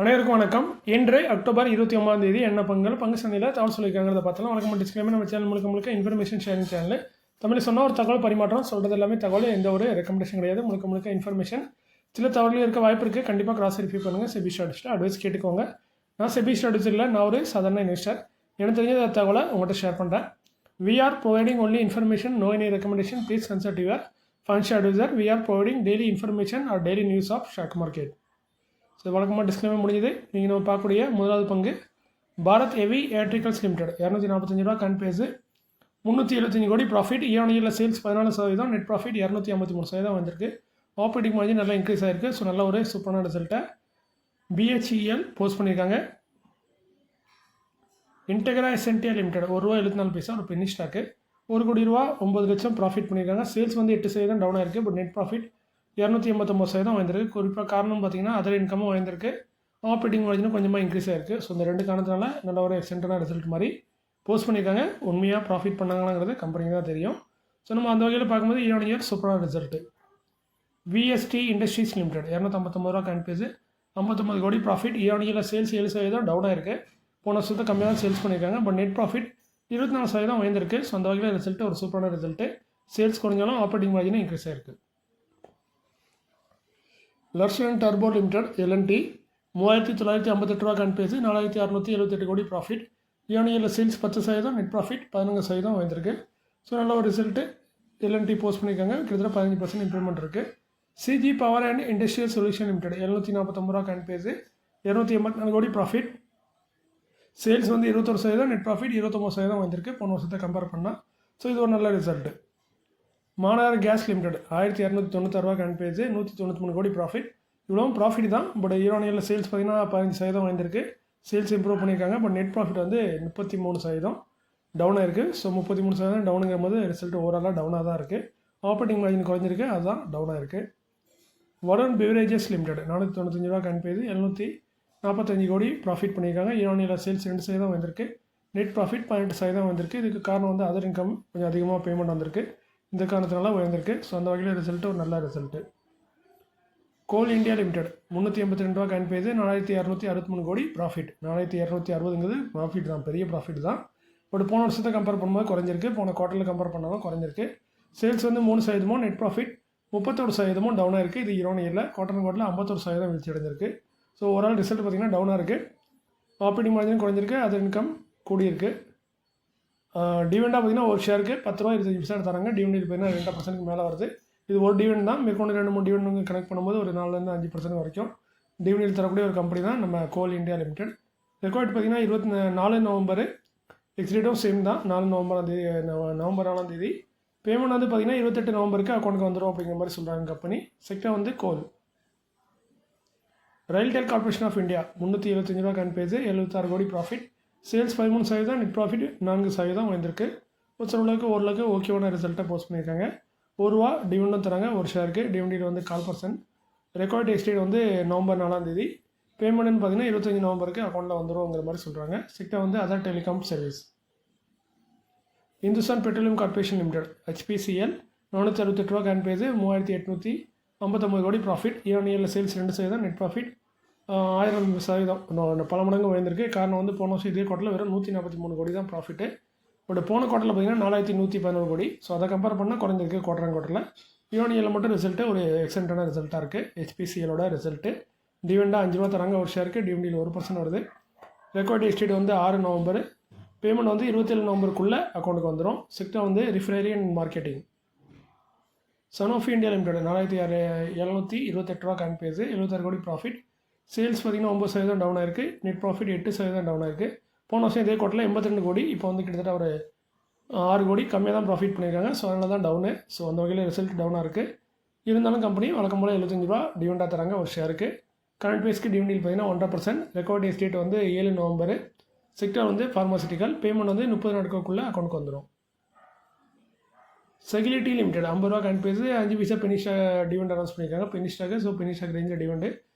அனைவருக்கும் வணக்கம். இன்று அக்டோபர் 29 என்ன பங்கு சந்தையில் தகவல் சொல்லியிருக்காங்கிறத பார்த்தலாம். வணக்கம். டிஸ்கிளைமர், நம்ம சேனல் முழுக்க இன்ஃபர்மேஷன் ஷேரிங் சேனல். தமிழ் சொன்னால் ஒரு தகவல் பரிமாற்றம், சொல்கிறது எல்லாமே தகவல், எந்த ஒரு ரெக்கமெண்டேஷன் கிடையாது. முழுக்க இன்ஃபர்மேஷன். சில தகவல்கள் இருக்க வாய்ப்பு இருக்குது. கண்டிப்பாக கிராஸ் வெரிஃபை பண்ணுங்கள். செபி ஸ்டாட்டிஸ்ட்டில் அட்வைஸ் கேட்டுக்கோங்க. நான் செபி ஸ்டாட்டிஸ்ட் இல்லை, நான் ஒரு சாதாரண இன்வெஸ்டர். எனக்கு தெரிஞ்ச தகவலை உங்கள்கிட்ட ஷேர் பண்ணுறேன். We are providing only information, no any recommendation. Please consult your financial advisor. We are providing daily information or daily news of stock market. So வழக்கமாக டிஸ்கிளைமர் முடிஞ்சது. நீங்கள் நம்ம பார்க்கக்கூடிய முதலாவது பங்கு பாரத் ஹெவி எலக்ட்ரிக்கல்ஸ் லிமிடெட். 245 ரூபா கன் பேஸு, 375 கோடி ப்ராஃபிட். இயர்ல சேல்ஸ் 14%, நெட் ப்ராஃபிட் 253% வந்திருக்கு. ஆப்ரேட்டிங் மார்ஜின் நல்லா இன்க்ரீஸ் ஆகிருக்கு. ஸோ நல்ல ஒரு சூப்பரான ரிசல்ட்டை பிஹெச்இஎல் போஸ்ட் பண்ணியிருக்காங்க. இன்டெக்ரா எசென்டியா லிமிடெட் ₹1.74 ஒரு பென்னி ஸ்டாக்கு, 1 கோடி ரூபா 9 லட்சம் ப்ராஃபிட் பண்ணியிருக்காங்க. சேல்ஸ் வந்து 8% டவுன் ஆயிருக்கு. பட் நெட் ப்ராஃபிட் 289% வந்திருக்கு. குறிப்பாக காரணம் பார்த்தீங்கன்னா அதர் இன்கமும் வந்திருக்கு. ஆப்ரேட்டிங் மார்ஜினும் கொஞ்சமாக இன்க்ரீஸ் ஆயிருக்கு. ஸோ இந்த ரெண்டு காரணத்தினால நல்ல ஒரு எக்ஸென்டான ரிசல்ட் மாதிரி போஸ்ட் பண்ணியிருக்காங்க. உண்மையாக ப்ராஃபிட் பண்ணாங்களாங்கிறது கம்பெனிக்கு தான் தெரியும். ஸோ நம்ம அந்த வகையில் பார்க்கும்போது இயர் சூப்பரான ரிசல்ட்டு. விஎஸ்டி இண்டஸ்ட்ரீஸ் லிமிடெட் 259 ரூபா கன் பேஸு, 59 கோடி ப்ராஃபிட். இயர்ல சேல்ஸ் 7% டவுன் ஆயிருக்கு. போன வருஷத்தை கம்மியாக தான் சேல்ஸ் பண்ணியிருக்காங்க. பட் நெட் ப்ராஃபிட் 24% வந்திருக்கு. ஸோ அந்த வகையில் ரிசல்ட்டு ஒரு சூப்பரான ரிசல்ட்டு. சேல்ஸ் குறைஞ்சாலும் ஆப்ரேட்டிங் மார்ஜினும் இன்க்ரீஸ் ஆயிருக்கு. லர்சன் டர்போ லிமிடெட் எல்என்டி 3958 ரூபா கன் பேஸு, 4678 கோடி ப்ராஃபிட். இயர்ல சேல்ஸ் 10%, நெட் ப்ராஃபிட் 11% வந்திருக்கு. ஸோ நல்ல ஒரு ரிசல்ட்டு எல்என்டி போஸ்ட் பண்ணியிருக்காங்க. கிட்டத்தட்ட 15% இம்ப்ரூவ்மெண்ட் இருக்குது. CG power and industrial solution limited 749 ரூபா கன் பேஸு, 284 கோடி ப்ராஃபிட். சேல்ஸ் வந்து 21%, நெட் ப்ராஃபிட் 29% வந்திருக்கு போன வருஷத்தை கம்பேர் பண்ணால். ஸோ இது ஒரு நல்ல ரிசல்ட்டு. மாநகர் கேஸ் லிமிடெட் 1296 ரூபா கன் பேஸு, 193 கோடி ப்ராஃபிட். இவ்வளோ ப்ராஃபிட் தான். பட் இயர்ல சேல்ஸ் பார்த்தீங்கன்னா 15% வந்திருக்கு. சேல்ஸ் இம்ப்ரூவ் பண்ணியிருக்காங்க. பட் நெட் ப்ராஃபிட் வந்து 33% டவுன் ஆயிருக்கு. ஸோ 33% டவுனுங்கும் போது ரிசல்ட் ஓவராலாக டவுனாக தான் இருக்குது. ஆப்ரேட்டிங் மார்ஜின் குறைஞ்சிருக்கு, அதுதான் டவுனாக இருக்குது. வருண் பிவரேஜஸ் லிமிடெட் 495 ரூபா கன் பேஸு, 745 கோடி ப்ராஃபிட் பண்ணியிருக்காங்க. இயர்ல சேல்ஸ் 2% வந்திருக்கு. நெட் ப்ராஃபிட் 18% வந்திருக்கு. இதுக்கு காரணம் வந்து அதர் இன்கம் கொஞ்சம் அதிகமாக பேமெண்ட் வந்திருக்கு. இந்த காரணத்தினால உயர்ந்திருக்கு. ஸோ அந்த வகையில் ரிசல்ட்டு ஒரு நல்ல ரிசல்ட்டு. கோல் இந்தியா லிமிடெட் 382 ரூபா கன் பேஸு, 4263 கோடி ப்ராஃபிட். 4260ங்கிறது ப்ராஃபிட் தான், பெரிய ப்ராஃபிட் தான். பட் போன வருஷத்தை கம்பேர் பண்ணும்போது குறைஞ்சிருக்கு. போன குவார்ட்டரில் கம்பேர் பண்ணாலும் குறைஞ்சிருக்கு. சேல்ஸ் வந்து 3%, நெட் ப்ராஃபிட் 31% டவுனாக இருக்குது. இது இயர்ல குவார்ட்டரில் 51% வீழ்ச்சி அடைஞ்சிருக்கு. ஸோ ஓவரால் ரிசல்ட் பார்த்திங்கன்னா டவுனாக இருக்குது. ஆப்ரேட்டிங் மார்ஜின் குறைஞ்சிருக்கு, அதர் இன்கம் கூடியிருக்கு. டிவிடெண்டாக பார்த்தீங்கன்னா ஒரு ஷேருக்கு ₹10.25 தராங்க. டிவிடெண்ட் பார்த்தீங்கன்னா 2% மேலே வருது. இது ஒரு டிவிடெண்ட் தான். மேற்கொண்டு 2-3 டிவிடெண்ட் கனெக்ட் பண்ணும்போது ஒரு 4-5% வரைக்கும் டிவிடெண்ட் தரக்கூடிய ஒரு கம்பெனி தான் நம்ம கோல் இந்தியா லிமிடெட். ரெக்கார்ட் பார்த்தீங்கன்னா 24 நவம்பர், எக்ஸ்டேட்டும் சேம் தான். நவம்பர் 4 பேமெண்ட் வந்து பார்த்தீங்கன்னா 28 நவம்பருக்கு அக்கௌண்ட்டுக்கு வந்துடும் அப்படிங்கிற மாதிரி சொல்கிறாங்க கம்பெனி. செக்டர் வந்து கோல். ரயில்டெல் கார்பரேஷன் ஆஃப் இந்தியா 375 ரூபா கன் பேஸு, 76 கோடி ப்ராஃபிட். சேல்ஸ் 13%, நெட் ப்ராஃபிட் 4% வந்திருக்கு. ஓரளவுக்கு ஓகேவான ரிசல்ட்டை போஸ்ட் பண்ணியிருக்காங்க. ₹1 டிவிடெண்டும் தராங்க ஒரு ஷேருக்கு. டிவிடெண்ட் வந்து 4%. ரெக்கார்ட் எக்ஸ்டேட் வந்து நவம்பர் 4 பேமெண்ட்னு பார்த்தீங்கன்னா 25 நவம்பருக்கு அக்கௌண்ட்டில் வந்துடும்ங்கிற மாதிரி சொல்கிறாங்க. செக்டர் வந்து other telecom service. Hindustan petroleum corporation limited HPCL 468 ரூபா கன் பேஸு, 3859 கோடி ப்ராஃபிட். இயர்ல சேல்ஸ் 2%, நெட் ப்ராஃபிட் 1000% பல மடங்கு உயர்ந்திருக்கு. காரணம் வந்து போன வருஷம் இதே குவார்ட்டரில் வெறும் 143 கோடி தான் ப்ராஃபிட்டு. பட் போன குவார்ட்டரில் பார்த்தீங்கன்னா 4111 கோடி. ஸோ அதை கம்பேர் பண்ணால் குறைஞ்சிருக்கு குவார்ட்டரில். இயர்ல மட்டும் ரிசல்ட்டு ஒரு எக்ஸலண்ட்டான ரிசல்ட்டாக இருக்குது. HPCLோட ரிசல்ட்டு. டிவிடெண்டாக ₹5 தராங்க ஒரு ஷேருக்கு. டிவிடெண்டில் 1% வருது. ரெக்கார்ட் எக்ஸ்டேட் வந்து 6 நவம்பர். பேமெண்ட் வந்து 27 நவம்பருக்குள்ளே அக்கௌண்ட்டுக்கு வந்துடும். செக்டர் வந்து refinery and marketing. Sanofi India limited 4728 ரூபா கன் பேஸு, 76 கோடி ப்ராஃபிட். சேல்ஸ் பார்த்திங்கன்னா 9% டவுன் ஆயிருக்கு. நெட் ப்ராஃபிட் 8% டவுன் ஆயிருக்கு. போன வருஷம் இதே குவார்ட்டரில் 82 கோடி. இப்போ வந்து கிட்டத்தட்ட ஒரு 6 கோடி கம்மியாக தான் ப்ராஃபிட் பண்ணியிருக்காங்க. ஸோ அதனால தான் டவுனு. ஸோ அந்த வகையில் ரிசல்ட் டவுனாக இருக்குது. இருந்தாலும் கம்பெனி வழக்கம் போல் 75 ரூபா டிவிடெண்டாக தராங்க ஒரு ஷேருக்கு. கரண்ட் பேஸ்க்கு டிவிடெண்ட் பார்த்தீங்கன்னா 1.5%. ரெக்கார்ட் எஸ்டேட் வந்து 7 நவம்பர். செக்டர் வந்து ஃபார்மாசிட்டிக்கல். பேமெண்ட் வந்து 30 நாட்களுக்குள்ளே அக்கௌண்ட்டுக்கு வந்துடும். செகிலிட்டி லிமிடெட் 50 ரூபா current price, 5 paisa penny stock dividend announce பண்ணியிருக்காங்க. Penny stock. So penny stock ரேஞ்சில் டிவிடெண்ட்.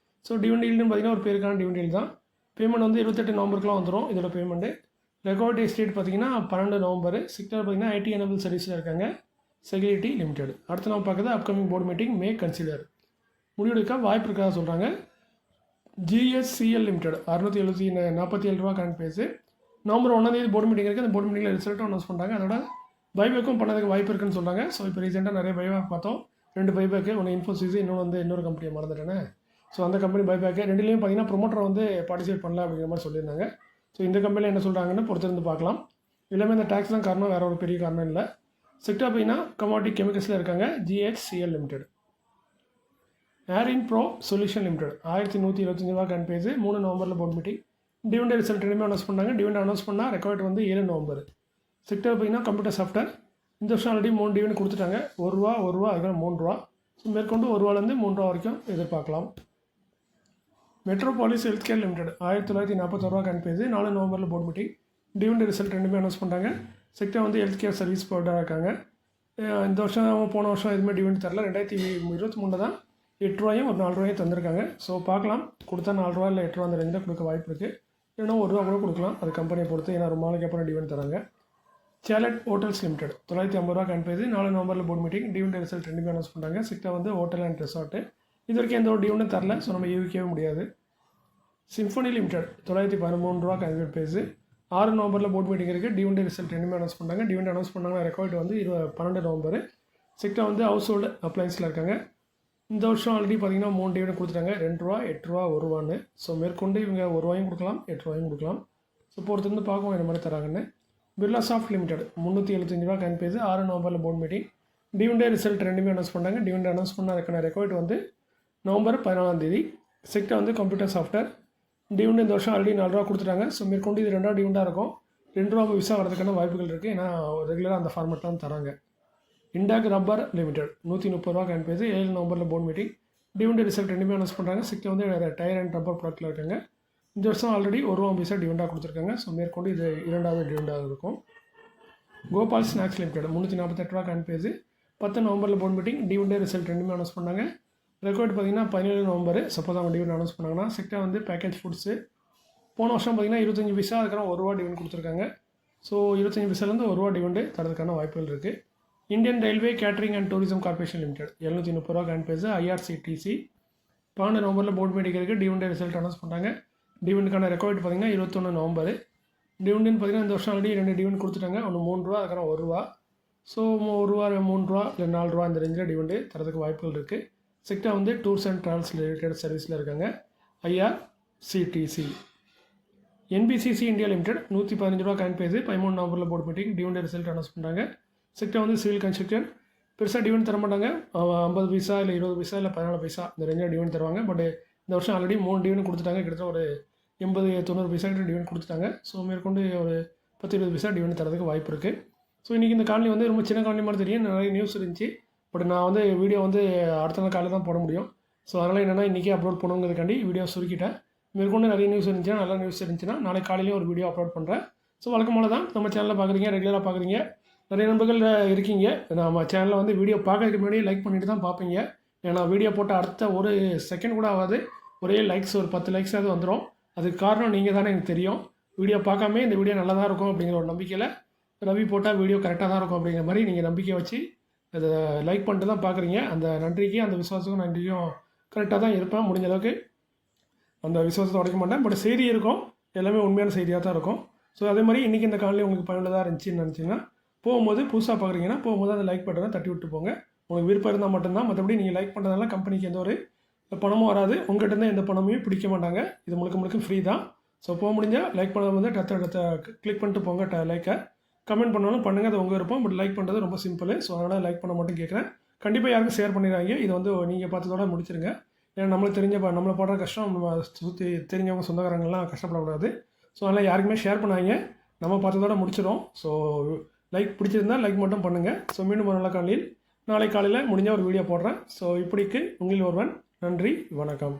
ஸோ டிவிடெண்ட் ஈல்டுன்னு பார்த்தீங்கன்னா ஒரு பேருக்கான டிவிடெண்ட் தான். பேமெண்ட் வந்து 28 நவம்பருக்குலாம் வந்துடும் இதோட பேமெண்ட்டு. ரெக்கார்ட் எஸ்டேட் பார்த்தீங்கன்னா 12 நவம்பர். செக்டர் பார்த்தீங்கன்னா IT எனபிள் சர்வீஸில் இருக்காங்க செகிலிட்டி லிமிடெட். அடுத்து நம்ம பார்க்குறது upcoming board meeting may consider. முடிவெடுக்க வாய்ப்பு இருக்கிறதா சொல்கிறாங்க. GSCL லிமிடெட் 647 ரூபா current price. November 1 board meeting இருக்குது. அந்த போர்டு மீட்டிங்கில் ரிசல்ட்டும் அனௌன்ஸ் பண்ணுறாங்க. அதோட பைபேக்கும் பண்ணதுக்கு வாய்ப்பு இருக்குன்னு சொல்கிறாங்க. ஸோ இப்போ ரீசெண்டாக நிறைய பைபேக் பார்த்தோம். 2 பைபேக்கு, ஒன்று இன்ஃபோசிஸ், இன்னொன்று வந்து இன்னொரு கம்பெனியை மறந்துட்டேனே. ஸோ அந்த கம்பெனி பைபேக்கு ரெண்டுலேயும் பார்த்தீங்கன்னா ப்ரொமோட்டர் வந்து பார்ட்டிசிபேட் பண்ணல அப்படிங்கிற மாதிரி சொல்லியிருந்தாங்க. ஸோ இந்த கம்பெனியில் என்ன சொல்கிறாங்கன்னு பொறுத்திருந்து பார்க்கலாம். எல்லாமே இந்த டேக்ஸ் தான் காரணம், வேறு ஒரு பெரிய காரணம் இல்லை. செக்டார் அப்படின்னா கமாடிட்டி கெமிக்கல்ஸில் இருக்காங்க. GHCL limited. ஏரின் ப்ரோ சொல்யூஷன் லிமிடெட் 1125 ரூபா கரண்ட் பேஸு. 3 நவம்பரில் போர்டு மீட்டிங். டிவிடெண்ட் ரிசல்ட் ரெண்டுமே அனௌன்ஸ் பண்ணாங்க. டிவிடெண்ட் அனௌன்ஸ் பண்ணால் ரெக்கார்ட் வந்து 7 நவம்பர். செக்டார் பார்த்தீங்கன்னா கம்ப்யூட்டர் சாஃப்ட்வேர். இந்த வருஷம் ஆல்ரெடி 3 டிவிடெண்ட் கொடுத்துட்டாங்க. ₹1 அதுக்கப்புறம் ₹3. ஸோ மேற்கொண்டு ₹1 ₹3 வரைக்கும் எதிர்பார்க்கலாம். மெட்ரோபாலிஸ் ஹெல்த் கேர் லிமிடெட் 1941 ரூபா கரண்ட் பேஸு. 4 நவம்பரில் போர்டு மீட்டிங். டிவிடெண்ட் ரிசல்ட் ரெண்டுமே அனௌன்ஸ் பண்ணுறாங்க. செக்டார் வந்து ஹெல்த் கேர் சர்வீஸ் ப்ரொவைடராக இருக்காங்க. இந்த வருஷம் போன வருஷம் எதுவுமே டிவிடெண்ட் தரல. 2023 தான் ₹8 ஒரு ₹4 தந்திருக்காங்க. ஸோ பார்க்கலாம், கொடுத்தா ₹4 இல்லை ₹8 அந்த ரேஞ்சில் கொடுக்க வாய்ப்பு இருக்குது. இல்லைன்னா ₹1 கூட கொடுக்கலாம், அது கம்பெனியை பொறுத்து. ஏன்னா ரொம்ப நாளைக்கு அப்புறம் டிவிடெண்ட் தராங்க. சேலட் ஹோட்டல்ஸ் லிமிடெட் 950 ரூபா கரண்ட் பேஸு. 4 நவம்பரில் போர்டு மீட்டிங். டிவிடெண்ட் ரிசல்ட் ரெண்டுமே அனௌன்ஸ் பண்ணுறாங்க. செக்டார் வந்து ஹோட்டல் அண்ட் ரெசார்ட்டு. இது வரைக்கும் எந்த ஒரு டிவிடெண்ட் தரல. ஸோ நம்ம யூவிக்கவே முடியாது. சிம்ஃபனி லிமிடெட் 913 ரூபா கரண்ட் பேஸு. 6 நவம்பரில் போர்டு மீட்டிங் இருக்குது. டிவிடெண்ட் ரிசல்ட் ரெண்டுமே அனௌன்ஸ் பண்ணாங்க. டிவிடெண்ட் அனௌன்ஸ் பண்ணாங்கன்னா ரெக்கார்ட் வந்து 12 நவம்பர். செக்டார் வந்து ஹவுஸ் ஹோல்டு அப்ளைன்ஸில் இருக்காங்க. இந்த வருஷம் ஆல்ரெடி பார்த்தீங்கன்னா 3 டிவிடெண்ட் கொடுத்துட்டாங்க. ₹2 ₹8 ₹1. ஸோ மேற்கொண்டு இவங்க ₹1 கொடுக்கலாம், ₹8 கொடுக்கலாம். ஸோ பொறுத்திருந்து பார்க்கவும் என்ன மாதிரி தராங்கன்னு. பிர்லா சாஃப்ட் லிமிடெட் 375 ரூபா கரண்ட் பேஸு. 6 நவம்பரில் போர்டு மீட்டிங். டிவிடெண்ட் ரிசல்ட் ரெண்டுமே அனௌன்ஸ் பண்ணாங்க. டிவிடெண்ட் அனௌன்ஸ் பண்ண அதுக்கான ரெக்கார்ட் வந்து நவம்பர் 14. செக்டார் வந்து கம்ப்யூட்டர் சாஃப்ட்வேர். டிவிடெண்ட் இந்த வருஷம் ஆல்ரெடி ₹4 கொடுத்துட்டாங்க. ஸோ மேற்கொண்டு இது 2வது டிவிடெண்டாக இருக்கும். ₹2 விசா வரதுக்கான வாய்ப்புகள் இருக்குது. ஏன்னா ரெகுலராக அந்த ஃபார்மெட் தான் தராங்க. இண்டாக் ரப்பர் லிமிடெட் 130 ரூபா கரண்ட் பேஸு. 7 நவம்பரில் போர்டு மீட்டிங். டிவிடெண்ட் ரிசல்ட் ரெண்டுமே அனௌன்ஸ் பண்ணுறாங்க. செக்டார் வந்து டயர் அண்ட் ரப்பர் ப்ராடக்ட்டில் இருக்காங்க. இந்த வருஷம் ஆல்ரெடி ₹1 விசா டிவிடெண்டாக கொடுத்துருக்காங்க. ஸோ மேற்கொண்டு இது 2வது டிவிடெண்டாக இருக்கும். கோபால் ஸ்நாக்ஸ் லிமிடெட் 348 ரூபா கரண்ட் பேஸு. 10 நவம்பரில் போர்டு மீட்டிங். டிவிடெண்ட் ரிசல்ட் ரெண்டுமே அனௌன்ஸ் பண்ணாங்க. ரெக்கார்ட் பார்த்தீங்கன்னா 17 நவம்பர். சப்போஸ் அவங்க டிவிடெண்ட் அனௌன்ஸ் பண்ணாங்கன்னா. செக்டார் வந்து பேக்கேஜ் ஃபுட்ஸு. போன வருஷம் பார்த்தீங்கன்னா 25 பைசா, அதுக்கப்புறம் ₹1 டிவிடெண்ட் கொடுத்துருக்காங்க. ஸோ 25 பைசாலேருந்து ₹1 டிவிடெண்ட் தரதுக்கான வாய்ப்புகள் இருக்குது. Indian railway catering and tourism corporation limited 730 ரூபா கரண்ட் பேஸு. IRCTC 12 நவம்பரில் போர்டு மீட்டிங் இருக்குது. டிவிடெண்ட் ரிசல்ட் அனௌன்ஸ் பண்ணுறாங்க. டிவிடெண்டுக்கான ரெக்கார்ட் பார்த்தீங்கன்னா 21 நவம்பர். டிவிடெண்ட் பார்த்தீங்கன்னா இந்த வருஷம் ஆல்ரெடி 2 டிவிடெண்ட் கொடுத்துட்டாங்க. ஒன்று ₹3 அதுக்கப்புறம் ₹1. ஸோ ₹1 ₹3 இல்லை ₹4 இந்த ரேஞ்சில் டிவிடெண்ட் தரதுக்கு வாய்ப்புகள் இருக்குது. செக்டார் வந்து டூர்ஸ் அண்ட் ட்ராவல்ஸ் ரிலேட்டட் சர்வீஸில் இருக்காங்க. IRCTC. NBCC இந்தியா லிமிடெட் 115 ரூபா கரண்ட் பேஸு. 13 நவம்பரில் board meeting. Dividend result announce பண்ணுறாங்க. செக்டார் வந்து சிவில் கன்ஸ்ட்ரக்ஷன். பெருசாக டிவிடெண்ட் தர மாட்டாங்க. 50 பைசா இல்லை 20 பைசா இல்லை 14 பைசா இந்த ரேஞ்சில் டிவிடெண்ட் தருவாங்க. பட் இந்த வருஷம் ஆல்ரெடி 3 டிவிடெண்ட் கொடுத்துட்டாங்க. கிட்டத்தட்ட ஒரு 80-90 பைசா கிட்ட டிவிடெண்ட் கொடுத்துட்டாங்க. ஸோ மேற்கொண்டு ஒரு 10-20 பைசா டிவிடெண்ட் தரதுக்கு வாய்ப்பு இருக்குது. ஸோ இன்றைக்கி இந்த காலனி வந்து ரொம்ப சின்ன காலனி மாதிரி தெரியும். நிறைய நியூஸ் இருந்துச்சு. பட் நான் வந்து வீடியோ வந்து அடுத்த நாள் காலையில் தான் போட முடியும். ஸோ அதனால் என்னென்னா இன்றைக்கி அப்லோட் பண்ணுங்கிறதுக்காண்டி வீடியோ சுருக்கிட்டேன். மேற்கொண்டு நிறைய நியூஸ் இருந்துச்சுன்னா, நல்ல நியூஸ் இருந்துச்சுன்னா நாளைக்கு காலையிலேயே ஒரு வீடியோ அப்லோட் பண்ணுறேன். ஸோ வழக்கமாக தான் நம்ம சேனலில் பார்க்குறீங்க, ரெகுலராக பார்க்குறீங்க, நிறைய நண்பர்கள் இருக்கீங்க. நம்ம சேனலில் வந்து வீடியோ பார்க்கறதுக்கு முன்னாடி லைக் பண்ணிட்டு தான் பார்ப்பீங்க. ஏன்னா வீடியோ போட்ட அடுத்த ஒரு செகண்ட் கூட ஆகாது, ஒரே லைக்ஸ் ஒரு 10 லைக்ஸாவது வந்துடும். அதுக்கு காரணம் நீங்கள் தானே எனக்கு தெரியும். வீடியோ பார்க்காம இந்த வீடியோ நல்லா தான் இருக்கும் அப்படிங்கிற ஒரு நம்பிக்கையில், ரவி போட்டால் வீடியோ கரெக்டாக தான் இருக்கும் அப்படிங்கிற மாதிரி நீங்கள் நம்பிக்கை வச்சு அதை லைக் பண்ணிட்டு தான் பார்க்குறீங்க. அந்த நன்றிக்கு, அந்த விசுவாசத்துக்கும் நன்றியும் கரெக்டாக தான் இருப்பேன். முடிஞ்ச அளவுக்கு அந்த விசுவாசத்தை உடைக்க மாட்டேன். பட் செய்தி இருக்கும், எல்லாமே உண்மையான செய்தியாக தான் இருக்கும். ஸோ அதே மாதிரி இன்றைக்கி இந்த காலையில் உங்களுக்கு பயனுள்ளதாக இருந்துச்சுன்னு நினச்சிங்கன்னா, போகும்போது புதுசாக பார்க்குறீங்கன்னா போகும்போது அந்த லைக் பட்டனை தட்டி விட்டு போங்க. உங்களுக்கு விருப்பம் இருந்தால் மட்டும்தான். மற்றபடி நீங்கள் லைக் பண்ணுறதுனால கம்பெனிக்கு எந்த ஒரு பணமும் வராது. உங்கள்கிட்ட எந்த பணமும் பிடிக்க மாட்டாங்க. இது முழுக்க ஃப்ரீ தான். ஸோ போக முடிஞ்சால் லைக் பண்ண வந்து டத்தை கிளிக் பண்ணிட்டு போங்க. லைக்கை கமெண்ட் பண்ணாலும் பண்ணுங்கள், அது உங்கள் விருப்பம். பட் லைக் பண்ணுறது ரொம்ப சிம்பிள். ஸோ அதனால் லைக் பண்ண மட்டும் கேட்குறேன். கண்டிப்பாக யாருக்கும் ஷேர் பண்ணிடுறாங்க. இது வந்து நீங்கள் பார்த்ததோட முடிச்சிருங்க. ஏன்னா நம்மளுக்கு நம்மளை போடுற கஷ்டம் நம்ம சுற்றி தெரிஞ்சவங்க சொந்தக்காரங்கள்லாம் கஷ்டப்படக்கூடாது. ஸோ அதனால் யாருக்குமே ஷேர் பண்ணாங்க. நம்ம பார்த்ததோட முடிச்சிடும். ஸோ லைக் பிடிச்சிருந்தால் லைக் மட்டும் பண்ணுங்கள். ஸோ மீண்டும் ஒரு நல்ல காலையில் நாளை காலையில் முடிஞ்சால் ஒரு வீடியோ போடுறேன். ஸோ இப்படிக்கு உங்களில் ஒருவன். நன்றி, வணக்கம்.